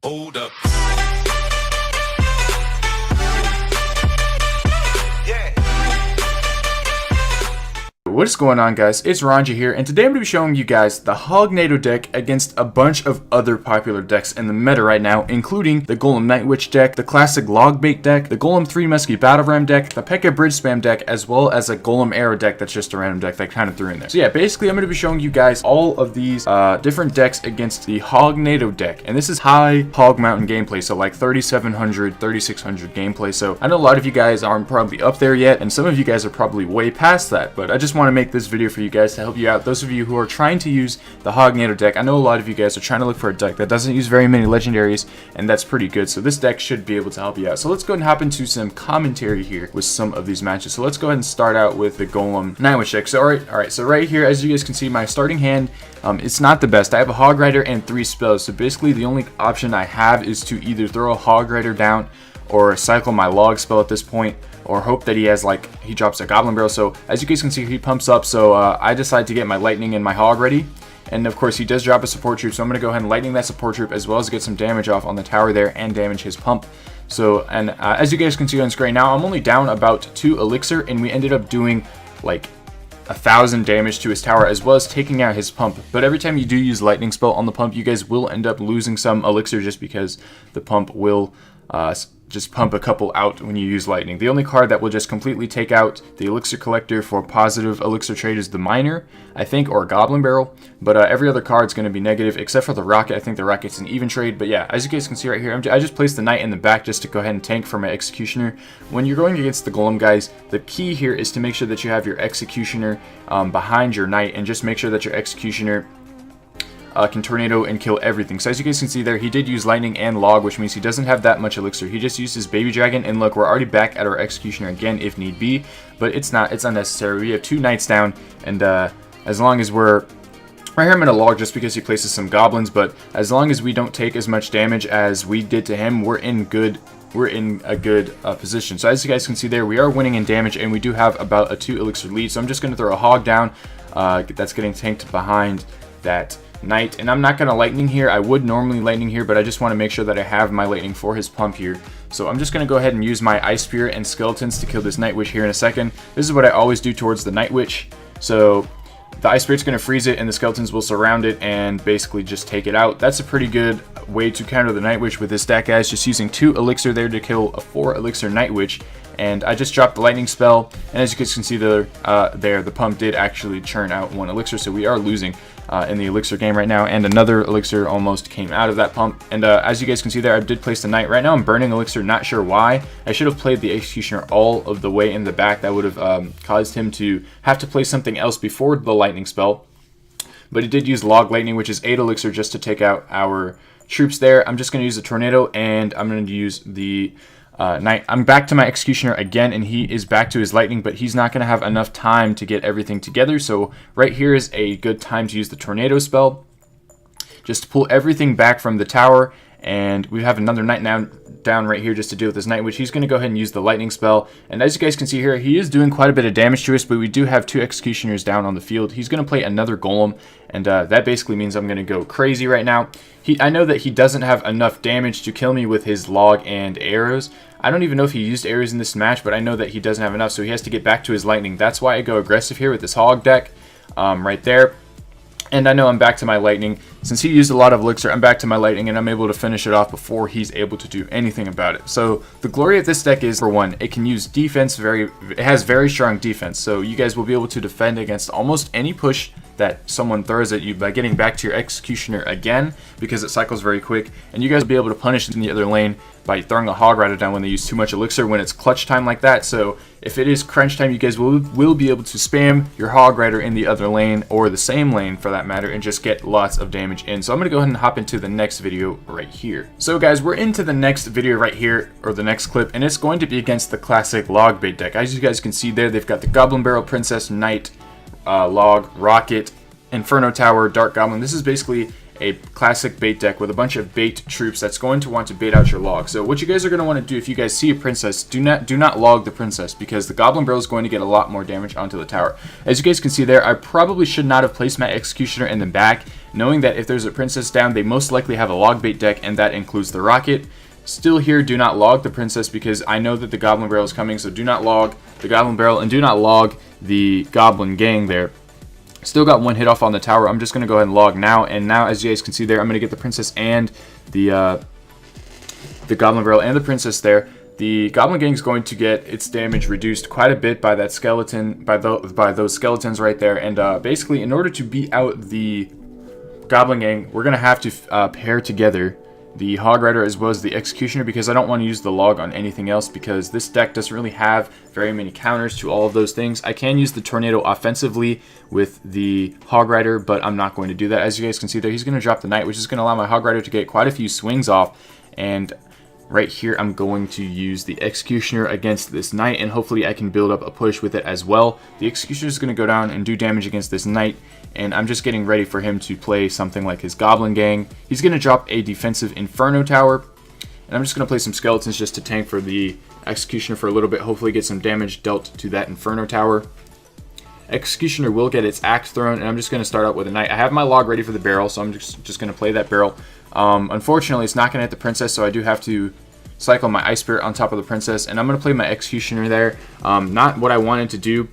Hold up. What is going on, guys? It's Ronja here, and today I'm going to be showing you guys the nado deck against a bunch of other popular decks in the meta right now, including the Golem Night Witch deck, the classic Log Bait deck, the Golem 3 Musky Battle Ram deck, the Pekka Bridge Spam deck, as well as a Golem Arrow deck that's just a random deck that I kind of threw in there. So yeah, basically I'm going to be showing you guys all of these different decks against the nado deck, and this is high Hog Mountain gameplay, so like 3700, 3600 gameplay. So I know a lot of you guys aren't probably up there yet, and some of you guys are probably way past that, but I just want to make this video for you guys to help you out. Those of you who are trying to use the nado deck, I know a lot of you guys are trying to look for a deck that doesn't use very many legendaries, and that's pretty good. So this deck should be able to help you out. So let's go ahead and hop into some commentary here with some of these matches. So let's go ahead and start out with the Golem Night Witch deck. So alright, so right here, as you guys can see, my starting hand, it's not the best. I have a Hog Rider and 3 spells. So basically the only option I have is to either throw a Hog Rider down or cycle my log spell at this point, or hope that he has, like, he drops a Goblin Barrel. So as you guys can see, he pumps up, so I decide to get my Lightning and my Hog ready, and of course he does drop a support troop, so I'm going to go ahead and Lightning that support troop as well as get some damage off on the tower there and damage his pump. So, and as you guys can see on screen now, I'm only down about 2 elixir, and we ended up doing like 1000 damage to his tower as well as taking out his pump. But every time you do use lightning spell on the pump, you guys will end up losing some elixir just because the pump will just pump a couple out when you use lightning. The only card that will just completely take out the elixir collector for positive elixir trade is the miner, I think, or Goblin Barrel, but every other card is going to be negative except for the rocket. I think the rocket's an even trade. But yeah, as you guys can see right here, I just placed the knight in the back just to go ahead and tank for my executioner. When you're going against the golem, guys, the key here is to make sure that you have your executioner behind your knight, and just make sure that your executioner can tornado and kill everything. So as you guys can see there, he did use lightning and log, which means he doesn't have that much elixir. He just used his baby dragon, and look, we're already back at our executioner again if need be, but it's unnecessary. We have 2 knights down, and as long as we're right here, I'm going to log just because he places some goblins, but as long as we don't take as much damage as we did to him, we're in a good position. So as you guys can see there, we are winning in damage, and we do have about a 2 elixir lead. So I'm just going to throw a hog down that's getting tanked behind that knight, and I'm not going to lightning here. I would normally lightning here, but I just want to make sure that I have my lightning for his pump here. So I'm just going to go ahead and use my ice spirit and skeletons to kill this night witch here in a second. This is what I always do towards the night witch. So the ice spirit's going to freeze it, and the skeletons will surround it and basically just take it out. That's a pretty good way to counter the night witch with this deck, guys, just using 2 elixir there to kill a 4 elixir night witch. And I just dropped the lightning spell, and as you guys can see there, the pump did actually churn out 1 elixir, so we are losing in the elixir game right now, and another elixir almost came out of that pump. And as you guys can see there, I did place the knight. Right now I'm burning elixir, not sure why. I should have played the executioner all of the way in the back. That would have caused him to have to play something else before the lightning spell, but he did use log lightning, which is 8 elixir, just to take out our troops there. I'm just going to use the tornado, and I'm going to use the knight. I'm back to my executioner again, and he is back to his lightning, but he's not going to have enough time to get everything together. So right here is a good time to use the tornado spell, just to pull everything back from the tower. And we have another knight now down right here just to deal with this night witch. He's going to go ahead and use the lightning spell, and as you guys can see here, he is doing quite a bit of damage to us, but we do have 2 executioners down on the field. He's going to play another golem, and that basically means I'm going to go crazy right now. I know that he doesn't have enough damage to kill me with his log and arrows. I don't even know if he used arrows in this match, but I know that he doesn't have enough, so he has to get back to his lightning. That's why I go aggressive here with this hog deck right there. And I know I'm back to my lightning. Since he used a lot of elixir, I'm back to my lightning, and I'm able to finish it off before he's able to do anything about it. So the glory of this deck is, for one, it can use defense. It has very strong defense, so you guys will be able to defend against almost any push that someone throws at you by getting back to your executioner again, because it cycles very quick, and you guys will be able to punish in the other lane by throwing a hog rider down when they use too much elixir when it's clutch time like that. So if it is crunch time, you guys will be able to spam your hog rider in the other lane, or the same lane for that matter, and just get lots of damage in. So I'm going to go ahead and hop into the next video right here. So guys, we're into the next video right here, or the next clip, and it's going to be against the classic log bait deck. As you guys can see there, they've got the Goblin Barrel, Princess, Knight, Log, Rocket, Inferno Tower, Dark Goblin. This is basically a classic bait deck with a bunch of bait troops that's going to want to bait out your log. So what you guys are going to want to do, if you guys see a princess, do not log the princess, because the Goblin Barrel is going to get a lot more damage onto the tower. As you guys can see there, I probably should not have placed my executioner in the back. knowing that if there's a princess down, they most likely have a log bait deck, and that includes the rocket. Still here, do not log the princess because I know that the goblin barrel is coming, so do not log the goblin barrel and do not log the goblin gang there. Still got one hit off on the tower. I'm just going to go ahead and log now, and now as you guys can see there, I'm going to get the princess and the goblin barrel and the princess there. The goblin gang is going to get its damage reduced quite a bit by that skeleton, by those skeletons right there, and basically in order to beat out the goblin gang, we're going to have to pair together the Hog Rider as well as the Executioner, because I don't want to use the log on anything else because this deck doesn't really have very many counters to all of those things. I can use the Tornado offensively with the Hog Rider, but I'm not going to do that. As you guys can see there, he's going to drop the Knight, which is going to allow my Hog Rider to get quite a few swings off, and right here I'm going to use the Executioner against this Knight, and hopefully I can build up a push with it as well. The Executioner is going to go down and do damage against this Knight, and I'm just getting ready for him to play something like his Goblin Gang. He's going to drop a defensive Inferno Tower, and I'm just going to play some Skeletons just to tank for the Executioner for a little bit, hopefully get some damage dealt to that Inferno Tower. Executioner will get its axe thrown, and I'm just going to start out with a Knight. I have my log ready for the barrel, so I'm just going to play that barrel. Unfortunately, it's not going to hit the princess, so I do have to cycle my Ice Spirit on top of the princess, and I'm going to play my Executioner there. Not what I wanted to do,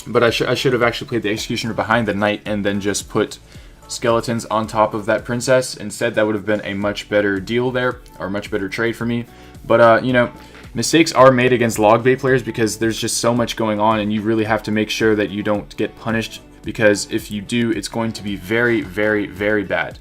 but I should have actually played the Executioner behind the Knight and then just put Skeletons on top of that princess. Instead, that would have been a much better deal there, or a much better trade for me. But, you know, mistakes are made against log bait players because there's just so much going on, and you really have to make sure that you don't get punished, because if you do, it's going to be very, very, very bad.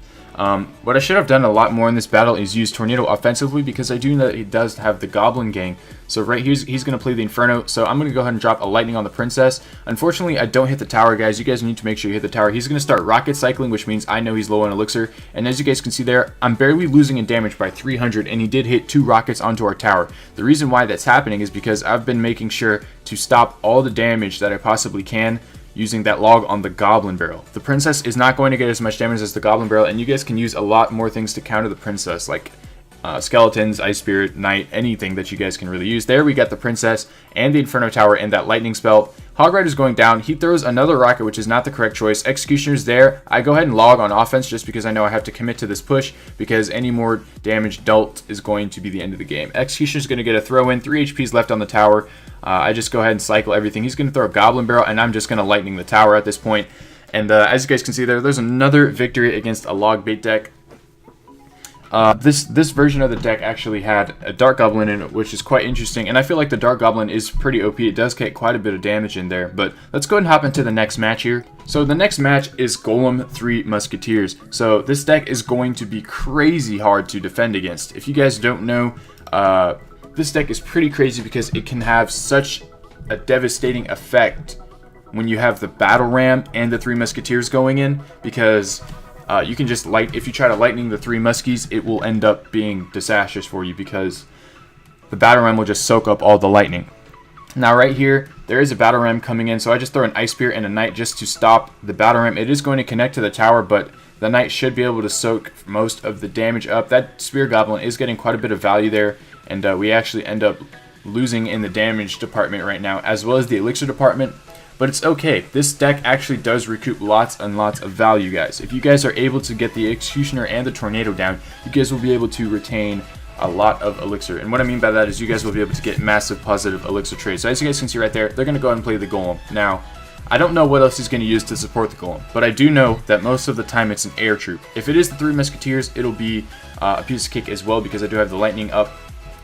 What I should have done a lot more in this battle is use Tornado offensively, because I do know that he does have the Goblin Gang. So right here, he's going to play the Inferno, so I'm going to go ahead and drop a Lightning on the Princess. Unfortunately, I don't hit the tower, guys. You guys need to make sure you hit the tower. He's going to start Rocket Cycling, which means I know he's low on Elixir. And as you guys can see there, I'm barely losing in damage by 300, and he did hit 2 rockets onto our tower. The reason why that's happening is because I've been making sure to stop all the damage that I possibly can using that log on the Goblin Barrel. The Princess is not going to get as much damage as the Goblin Barrel, and you guys can use a lot more things to counter the Princess, like Skeletons, Ice Spirit, Knight, anything that you guys can really use. There we got the Princess and the Inferno Tower and that Lightning spell. Hog Rider's going down. He throws another rocket, which is not the correct choice. Executioner's there. I go ahead and log on offense just because I know I have to commit to this push, because any more damage dealt is going to be the end of the game. Executioner's going to get a throw in. 3 HP's left on the tower. I just go ahead and cycle everything. He's going to throw a Goblin Barrel, and I'm just going to Lightning the tower at this point. And as you guys can see there's another victory against a log bait deck. This version of the deck actually had a Dark Goblin in it, which is quite interesting, and I feel like the Dark Goblin is pretty OP. It does get quite a bit of damage in there, but let's go ahead and hop into the next match here. So the next match is Golem 3 Musketeers. So this deck is going to be crazy hard to defend against. If you guys don't know, this deck is pretty crazy because it can have such a devastating effect when you have the Battle Ram and the 3 Musketeers going in, because you can just if you try to Lightning the 3 Muskies, it will end up being disastrous for you because the Battle Ram will just soak up all the lightning. Now right here, there is a Battle Ram coming in, so I just throw an Ice Spear and a Knight just to stop the Battle Ram. It is going to connect to the tower, but the Knight should be able to soak most of the damage up. That Spear Goblin is getting quite a bit of value there, and we actually end up losing in the damage department right now, as well as the Elixir department. But it's okay. This deck actually does recoup lots and lots of value, guys. If you guys are able to get the Executioner and the Tornado down, you guys will be able to retain a lot of Elixir. And what I mean by that is you guys will be able to get massive positive Elixir trades. So as you guys can see right there, they're going to go ahead and play the Golem. Now, I don't know what else he's going to use to support the Golem, but I do know that most of the time it's an air troop. If it is the 3 Musketeers, it'll be a piece of cake as well, because I do have the Lightning up.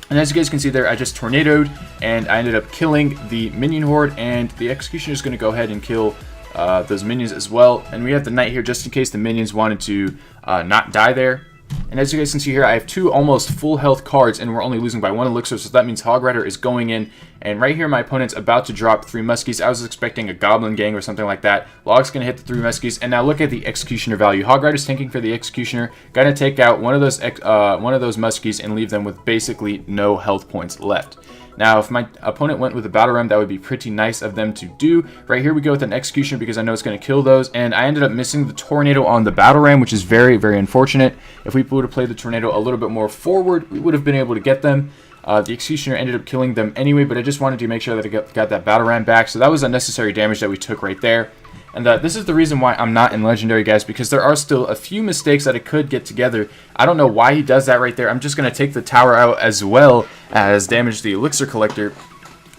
And as you guys can see there, I just tornadoed, and I ended up killing the minion horde, and the Executioner is going to go ahead and kill those minions as well. And we have the Knight here just in case the minions wanted to not die there. And as you guys can see here, I have 2 almost full health cards, and we're only losing by 1 Elixir, so that means Hog Rider is going in. And right here, my opponent's about to drop 3 Muskies. I was expecting a Goblin Gang or something like that. Log's going to hit the 3 Muskies, and now look at the Executioner value. Hog Rider's tanking for the Executioner. Going to take out one of those Muskies and leave them with basically no health points left. Now, if my opponent went with a Battle Ram, that would be pretty nice of them to do. Right here, we go with an Executioner because I know it's going to kill those. And I ended up missing the Tornado on the Battle Ram, which is very, very unfortunate. If we would have played the Tornado a little bit more forward, we would have been able to get them. The Executioner ended up killing them anyway, but I just wanted to make sure that I got that Battle Ram back. So that was unnecessary damage that we took right there. And this is the reason why I'm not in Legendary, guys, because there are still a few mistakes that it could get together. I don't know why he does that right there. I'm just going to take the tower out as well as damage the Elixir Collector.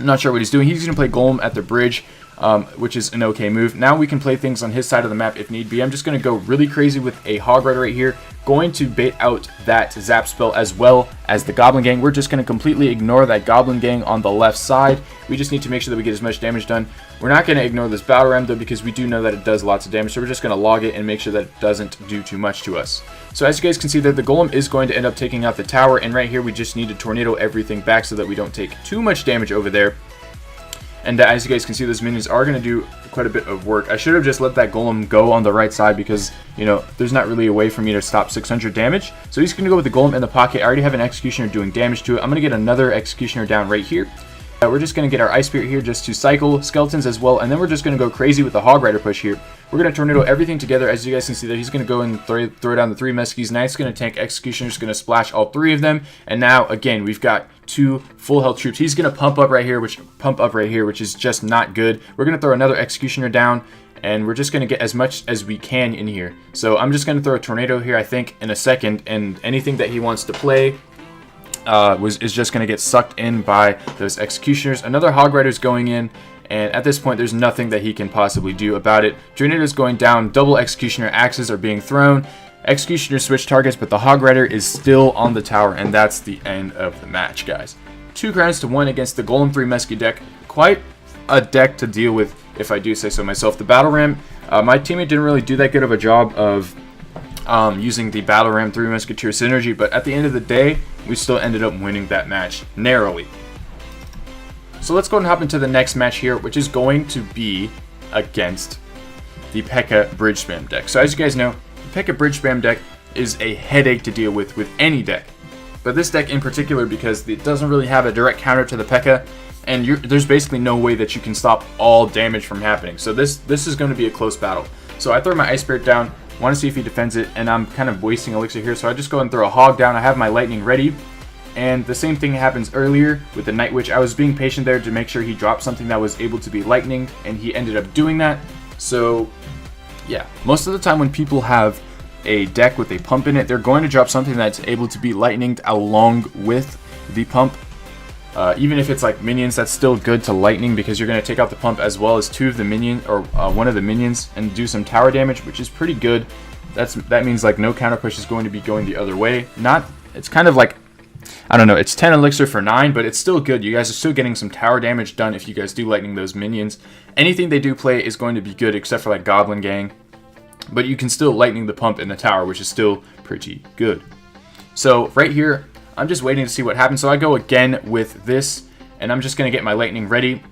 I'm not sure what he's doing. He's going to play Golem at the bridge, which is an okay move. Now we can play things on his side of the map if need be. I'm just going to go really crazy with a Hog Rider right here. Going to bait out that Zap spell as well as the Goblin Gang. We're just going to completely ignore that Goblin Gang on the left side. We just need to make sure that we get as much damage done. We're not going to ignore this Battle Ram though, because we do know that it does lots of damage. So we're just going to log it and make sure that it doesn't do too much to us. So as you guys can see there, the Golem is going to end up taking out the tower. And right here we just need to tornado everything back so that we don't take too much damage over there. And as you guys can see, those minions are going to do quite a bit of work. I should have just let that Golem go on the right side because, you know, there's not really a way for me to stop 600 damage. So he's going to go with the Golem in the pocket. I already have an Executioner doing damage to it. I'm going to get another Executioner down right here. We're just going to get our Ice Spirit here just to cycle Skeletons as well. And then we're just going to go crazy with the Hog Rider push here. We're going to tornado everything together. As you guys can see there, he's going to go and throw down the 3 Muskies. Knight's going to tank Executioner. Just going to splash all 3 of them. And now, again, we've got 2 full health troops. He's going to pump up right here, which is just not good. We're going to throw another Executioner down. And we're just going to get as much as we can in here. So I'm just going to throw a Tornado here, I think, in a second. And anything that he wants to play is just going to get sucked in by those Executioners. Another Hog Rider's going in, and at this point there's nothing that he can possibly do about it. Tornado's going down, double Executioner axes are being thrown. Executioner switch targets, but the Hog Rider is still on the tower, and that's the end of the match, guys. 2 crowns to 1 against the Golem 3 Musky deck. Quite a deck to deal with, if I do say so myself. The Battle Ram, my teammate didn't really do that good of a job of using the Battle Ram 3 Musketeer synergy, but at the end of the day, we still ended up winning that match narrowly. So let's go and hop into the next match here, which is going to be against the Pekka Bridge Spam deck. So as you guys know, the Pekka Bridge Spam deck is a headache to deal with any deck. But this deck in particular, because it doesn't really have a direct counter to the Pekka, and there's basically no way that you can stop all damage from happening. So this is going to be a close battle. So I throw my Ice Spirit down, want to see if he defends it, and I'm kind of wasting Elixir here, so I just go and throw a Hog down. I have my Lightning ready, and the same thing happens earlier with the Night Witch. I was being patient there to make sure he dropped something that was able to be lightning, and he ended up doing that. So yeah, most of the time when people have a deck with a pump in it, they're going to drop something that's able to be lightninged along with the pump. Even if it's like minions, that's still good to lightning because you're going to take out the pump as well as 2 of the minions, or 1 of the minions, and do some tower damage, which is pretty good. That means like no counter push is going to be going the other way. It's kind of like, I don't know, it's 10 elixir for 9, but it's still good. You guys are still getting some tower damage done if you guys do lightning those minions. Anything they do play is going to be good except for like Goblin Gang, but you can still lightning the pump in the tower, which is still pretty good. So right here, I'm just waiting to see what happens. So I go again with this, and I'm just going to get my lightning ready.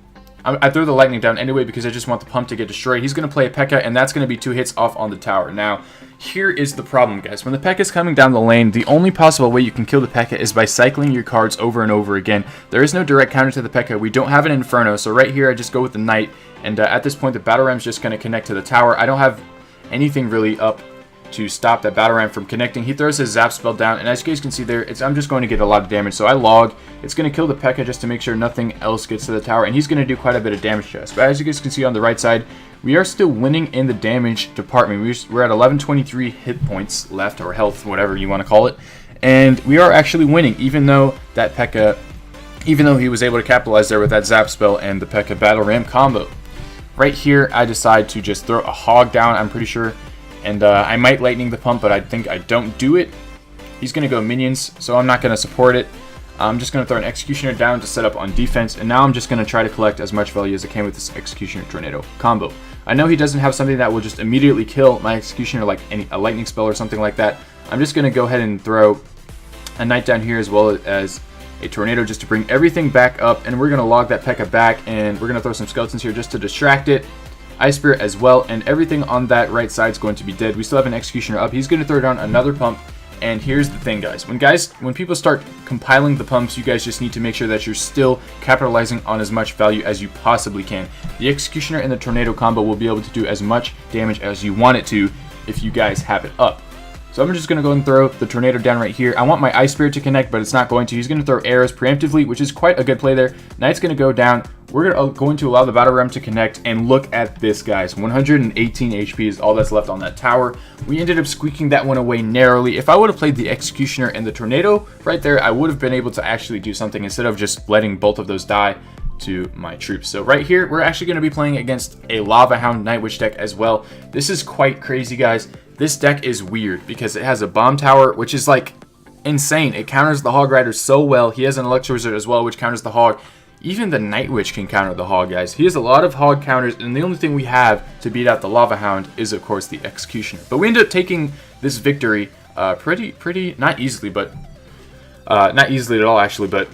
I throw the lightning down anyway because I just want the pump to get destroyed. He's going to play a Pekka, and that's going to be 2 hits off on the tower. Now, here is the problem, guys. When the Pekka is coming down the lane, the only possible way you can kill the Pekka is by cycling your cards over and over again. There is no direct counter to the Pekka. We don't have an Inferno, so right here I just go with the Knight, and at this point the Battle Ram's just going to connect to the tower. I don't have anything really up to stop that Battle Ram from connecting. He throws his Zap spell down, and as you guys can see there, I'm just going to get a lot of damage. So I log. It's going to kill the Pekka just to make sure nothing else gets to the tower, and he's going to do quite a bit of damage to us. But as you guys can see on the right side, we are still winning in the damage department. We're at 1123 hit points left, or health, whatever you want to call it, and we are actually winning, even though that Pekka, even though he was able to capitalize there with that Zap spell and the Pekka Battle Ram combo. Right here, I decide to just throw a Hog down, I'm pretty sure. And I might lightning the pump, but I think I don't do it. He's going to go minions, so I'm not going to support it. I'm just going to throw an Executioner down to set up on defense, and now I'm just going to try to collect as much value as I can with this Executioner Tornado combo. I know he doesn't have something that will just immediately kill my Executioner, like a lightning spell or something like that. I'm just going to go ahead and throw a Knight down here as well as a Tornado just to bring everything back up, and we're going to log that Pekka back, and we're going to throw some Skeletons here just to distract it. Ice Spirit as well, and everything on that right side is going to be dead. We still have an Executioner up. He's going to throw down another pump, and here's the thing, guys. When people start compiling the pumps, you guys just need to make sure that you're still capitalizing on as much value as you possibly can. The Executioner and the Tornado combo will be able to do as much damage as you want it to if you guys have it up. So I'm just going to go and throw the tornado down right here. I want my Ice Spirit to connect, but it's not going to. He's going to throw arrows preemptively, which is quite a good play there. Knight's going to go down. We're going to allow the battle ram to connect, and look at this, guys. 118 HP is all that's left on that tower. We ended up squeaking that one away narrowly. If I would have played the Executioner and the Tornado right there, I would have been able to actually do something instead of just letting both of those die to my troops. So right here, we're actually going to be playing against a LAVAHOUND Night Witch deck as well. This is quite crazy, guys. This deck is weird because it has a bomb tower, which is like insane. It counters the Hog Rider so well. He has an Electro Wizard as well, which counters the Hog. Even the Night Witch can counter the Hog, guys. He has a lot of Hog counters, and the only thing we have to beat out the LAVAHOUND is, of course, the Executioner. But we ended up taking this victory pretty, not easily, but not easily at all, actually, but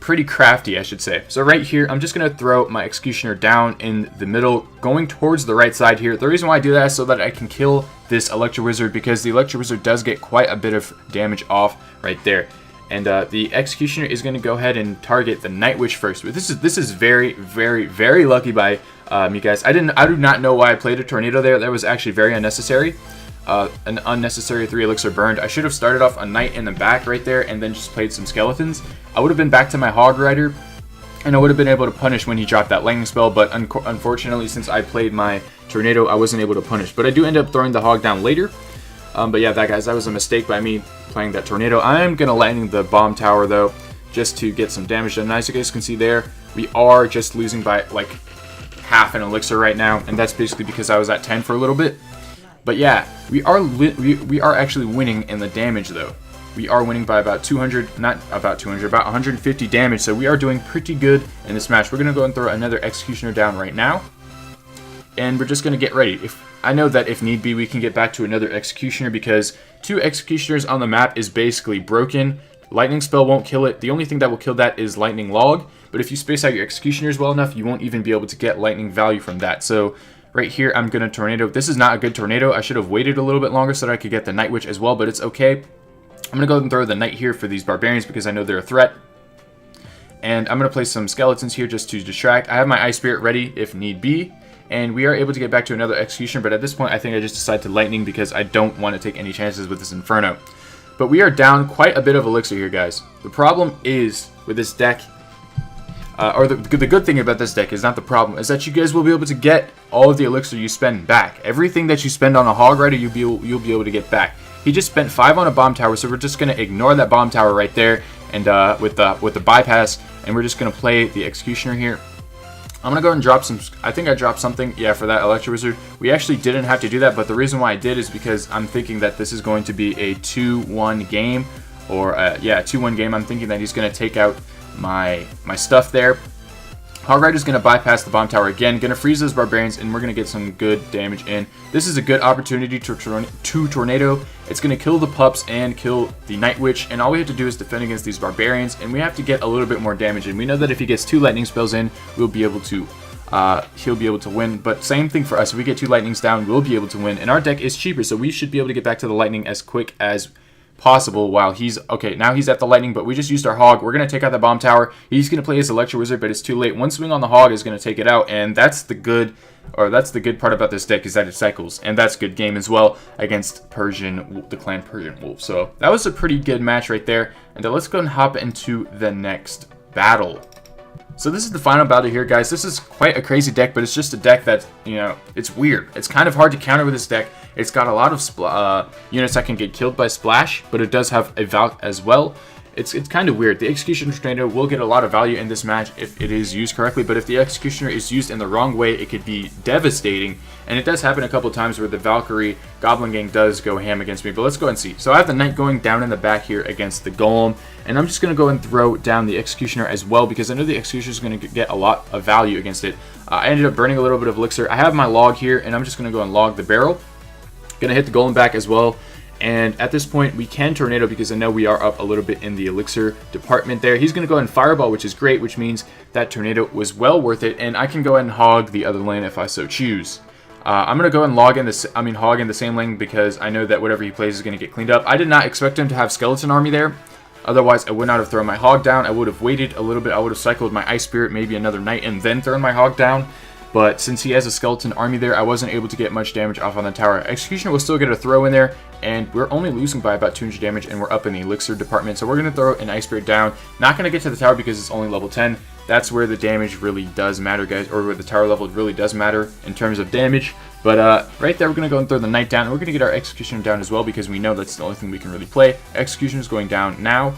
pretty crafty, I should say. So right here, I'm just going to throw my Executioner down in the middle, going towards the right side here. The reason why I do that is so that I can kill this Electro Wizard, because the Electro Wizard does get quite a bit of damage off right there. And the Executioner is going to go ahead and target the Night Witch first. But this is very, very, very lucky by me, guys. I do not know why I played a Tornado there. That was actually very unnecessary. An unnecessary 3 elixir burned. I should have started off a Knight in the back right there and then just played some Skeletons. I would have been back to my Hog Rider, and I would have been able to punish when he dropped that lightning spell. But unfortunately, since I played my Tornado, I wasn't able to punish. But I do end up throwing the Hog down later. But yeah, that was a mistake by me playing that Tornado. I am going to lightning the bomb tower, though, just to get some damage done. As you guys can see there, we are just losing by like half an elixir right now, and that's basically because I was at 10 for a little bit. But yeah, we are actually winning in the damage, though. We are winning by about 200, not about 200, about 150 damage, so we are doing pretty good in this match. We're going to go and throw another Executioner down right now, and we're just going to get ready. I know that if need be, we can get back to another Executioner, because 2 Executioners on the map is basically broken. Lightning spell won't kill it. The only thing that will kill that is Lightning Log, but if you space out your Executioners well enough, you won't even be able to get lightning value from that. So right here, I'm going to Tornado. This is not a good Tornado. I should have waited a little bit longer so that I could get the Night Witch as well, but it's okay. I'm going to go ahead and throw the Knight here for these Barbarians because I know they're a threat. And I'm going to place some Skeletons here just to distract. I have my Ice Spirit ready if need be. And we are able to get back to another Executioner, but at this point I think I just decide to Lightning because I don't want to take any chances with this Inferno. But we are down quite a bit of elixir here, guys. The problem is with this deck, or the good thing about this deck is not the problem, is that you guys will be able to get all of the elixir you spend back. Everything that you spend on a Hog Rider, you'll be able to get back. He just spent 5 on a bomb tower, so we're just going to ignore that bomb tower right there, and with the bypass, and we're just going to play the Executioner here. I'm going to go and drop some, I think I dropped something, yeah, for that Electro Wizard. We actually didn't have to do that, but the reason why I did is because I'm thinking that this is going to be a 2-1 game, or yeah, 2-1 game. I'm thinking that he's going to take out my stuff there. Hog Rider's going to bypass the bomb tower again, going to freeze those Barbarians, and we're going to get some good damage in. This is a good opportunity to Tornado. It's going to kill the pups and kill the Night Witch, and all we have to do is defend against these Barbarians, and we have to get a little bit more damage in. We know that if he gets 2 lightning spells in, we'll be able to he'll be able to win. But same thing for us. If we get 2 lightnings down, we'll be able to win, and our deck is cheaper, so we should be able to get back to the lightning as quick as possible. While he's okay, now he's at the lightning, but we just used our Hog. We're going to take out the bomb tower. He's going to play his Electro Wizard, but it's too late. One swing on the Hog is going to take it out, and that's the good part about this deck, is that it cycles, and that's good game as well against the clan Persian Wolf. So that was a pretty good match right there, and let's go and hop into the next battle. So this is the final battle here, guys. This is quite a crazy deck, but it's just a deck that, you know, it's weird. It's kind of hard to counter with this deck. It's got a lot of units that can get killed by Splash, but it does have a Valk as well. It's kind of weird. The Executioner Tornado will get a lot of value in this match if it is used correctly, but if the Executioner is used in the wrong way, it could be devastating. And it does happen a couple times where the Valkyrie Goblin Gang does go ham against me, but let's go and see. So I have the Knight going down in the back here against the Golem, and I'm just going to go and throw down the Executioner as well, because I know the Executioner is going to get a lot of value against it. I ended up burning a little bit of elixir. I have my log here, and I'm just going to go and log the barrel. Going to hit the Golem back as well. And at this point, we can Tornado because I know we are up a little bit in the elixir department there. He's going to go and Fireball, which is great, which means that Tornado was well worth it. And I can go ahead and hog the other lane if I so choose. I'm going to go and hog in the same lane because I know that whatever he plays is going to get cleaned up. I did not expect him to have Skeleton Army there. Otherwise, I would not have thrown my Hog down. I would have waited a little bit. I would have cycled my Ice Spirit, maybe another Knight, and then thrown my Hog down. but since he has a skeleton army there, I wasn't able to get much damage off on the tower. Executioner will still get a throw in there, and we're only losing by about 200 damage, and we're up in the elixir department, so we're going to throw an Ice Spirit down. Not going to get to the tower because it's only level 10. That's where the damage really does matter, guys, or where the tower level really does matter in terms of damage. But right there, we're going to go and throw the Knight down, and we're going to get our Executioner down as well because we know that's the only thing we can really play. Executioner is going down now.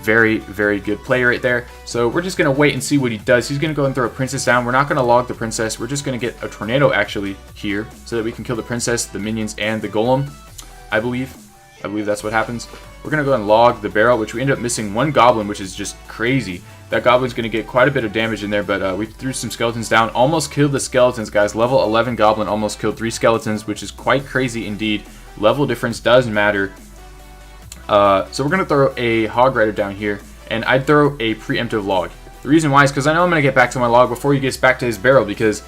Very, very good play right there. So we're just going to wait and see what he does. He's going to go and throw a princess down. We're not going to log the princess. We're just going to get a tornado actually here so that we can kill the princess, the minions, and the golem, I believe. I believe that's what happens. We're going to go and log the barrel, which we ended up missing one goblin, which is just crazy. That goblin's going to get quite a bit of damage in there, but we threw some skeletons down. Almost killed the skeletons, guys. Level 11 goblin almost killed 3 skeletons, which is quite crazy indeed. Level difference does matter. So we're going to throw a hog rider down here, and I'd throw a preemptive log. The reason why is because I know I'm going to get back to my log before he gets back to his barrel, because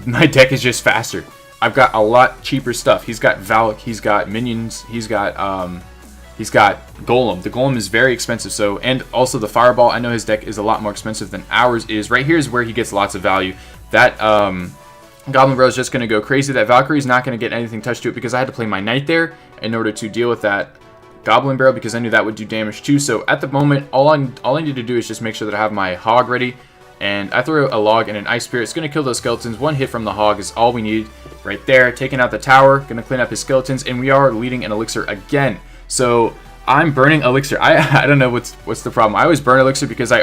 my deck is just faster. I've got a lot cheaper stuff. He's got Valak, he's got minions, he's got Golem. The Golem is very expensive, so, and also the Fireball. I know his deck is a lot more expensive than ours is. Right here is where he gets lots of value. That Goblin Bro is just going to go crazy. That Valkyrie is not going to get anything touched to it because I had to play my Knight there in order to deal with that Goblin Barrel because I knew that would do damage too. So at the moment, all I need to do is just make sure that I have my hog ready, and I throw a log and an Ice Spirit. It's going to kill those skeletons. One hit from the hog is all we need right there. Taking out the tower, going to clean up his skeletons, and we are leading an elixir again. So I'm burning elixir. I don't know what's the problem. I always burn elixir because I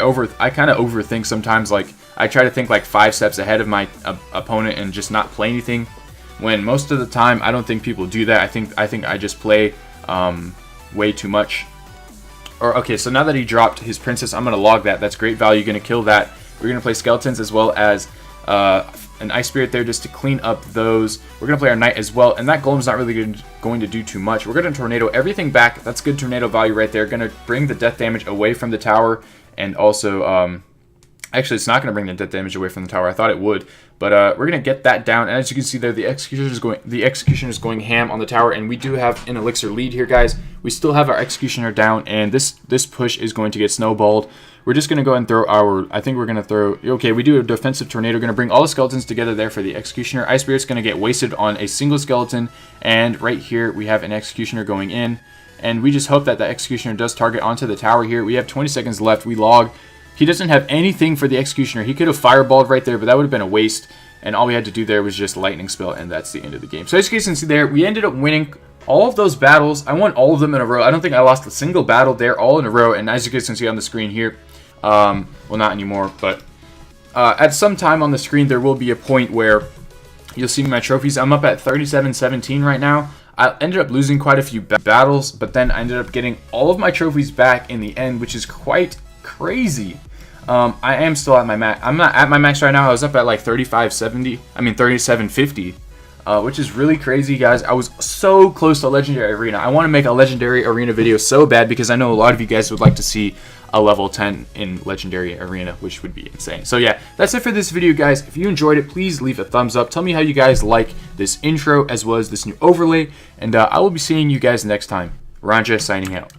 kind of overthink sometimes. Like I try to think like 5 steps ahead of my opponent and just not play anything. When most of the time I don't think people do that. I think I just play way too much. Or okay, so now that he dropped his princess, I'm gonna log that. That's great value. Gonna kill that. We're gonna play skeletons as well as an Ice Spirit there just to clean up those. We're going to play our Knight as well, and that Golem's not really going to do too much. We're going to Tornado everything back. That's good Tornado value right there. Going to bring the death damage away from the tower, and also, actually, it's not going to bring the death damage away from the tower. I thought it would, but we're going to get that down, and as you can see there, the Executioner is going ham on the tower, and we do have an elixir lead here, guys. We still have our Executioner down, and this push is going to get snowballed. We're just going to go and throw our, I think we're going to throw, okay, we do a defensive tornado. Going to bring all the skeletons together there for the Executioner. Ice Spirit's going to get wasted on a single skeleton, and right here we have an Executioner going in, and we just hope that the Executioner does target onto the tower here. We have 20 seconds left. We log. He doesn't have anything for the Executioner. He could have fireballed right there, but that would have been a waste, and all we had to do there was just lightning spell, and that's the end of the game. So as you guys can see there, we ended up winning all of those battles. I won all of them in a row. I don't think I lost a single battle there, all in a row, and as you guys can see on the screen here, well, not anymore, but at some time on the screen there will be a point where you'll see my trophies. I'm up at 37-17 right now. I ended up losing quite a few battles, but then I ended up getting all of my trophies back in the end, which is quite crazy. I am still at my max. I'm not at my max right now. I was up at like 3750, which is really crazy, guys. I was so close to Legendary Arena. I want to make a Legendary Arena video so bad because I know a lot of you guys would like to see a level 10 in Legendary Arena, which would be insane. So yeah, that's it for this video, guys. If you enjoyed it, please leave a thumbs up. Tell me how you guys like this intro as well as this new overlay, and I will be seeing you guys next time. Ronja signing out.